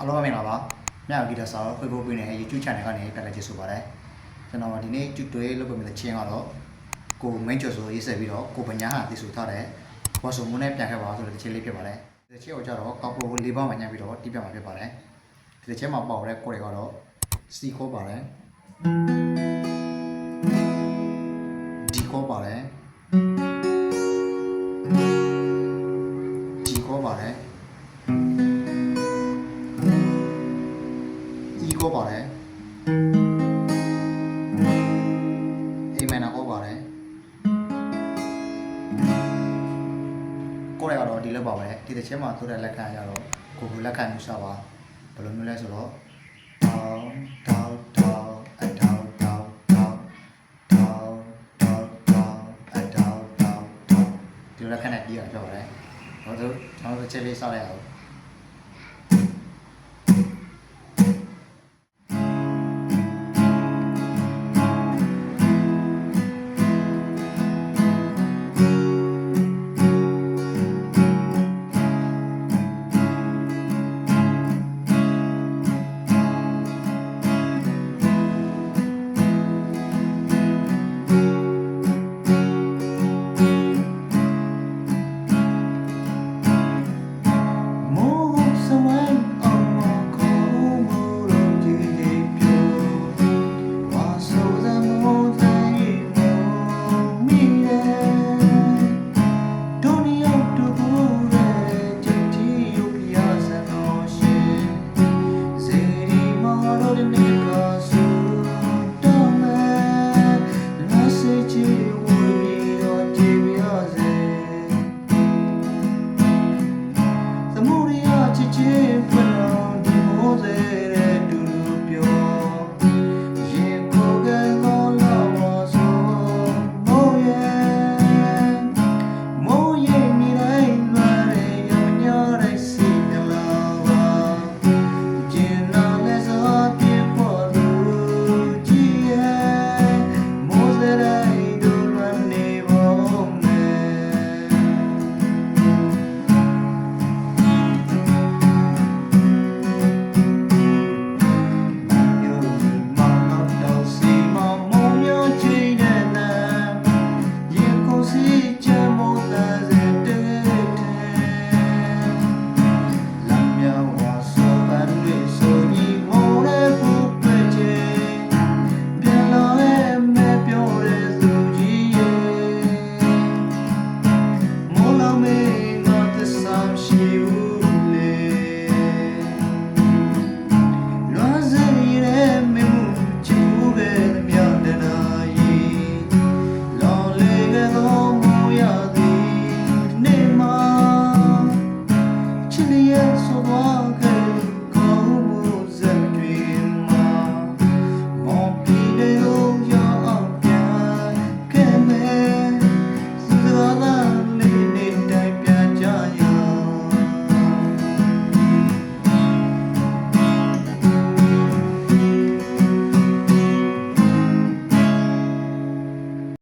အားလုံးပဲမင်္ဂလာပါမြောက်ဂီတဆောက် Facebook ပေးနေတဲ့ YouTube channel ကနေပြန်လည်ကြည့်ဆိုပါရစေကျွန်တော်ဒီနေ့ tutorial လုပ်ပေးမယ့်ချင်းကတော့ကိုမင်းကျော်ဆိုရေးဆက်ပြီးတော့ကိုပညာဟာတည်ဆိုထားတဲ့ဘောဆုံမုန်းနဲ့ပြန်ခဲ့ပါဆိုတဲ့ချင်းလေးဖြစ်ပါတယ်ဒီချင်းကိုကြတော့ကောက်ကို၄ပေါင်းမှညှပ်ပြီးတော့တိပြမှာဖြစ်ပါတယ်ဒီချင်းမှာပေါက်တဲ့ကိုတွေကတော့ C ခေါ်ပါတယ် D ခေါ်ပါတယ် G ခေါ်ပါတယ်ကိုပါတယ်အိမ်မနာကိုပါတယ်ကိုရကတော့ဒီလောက်ပါပဲဒီတစ်ချက်မှာထိုးတဲ့လက်ခံကြတော့ကိုကိုလက်ခံယူစားပါဘယ်လိုမျိုးလဲဆိုတော့တောင်းအတောင်းအတောင်းဒီလက်ခံနဲ့ပြီးရပြောပါတယ်ဟောတို့ကျွန်တော်တို့ချက်လေးစားလိုက်အောင်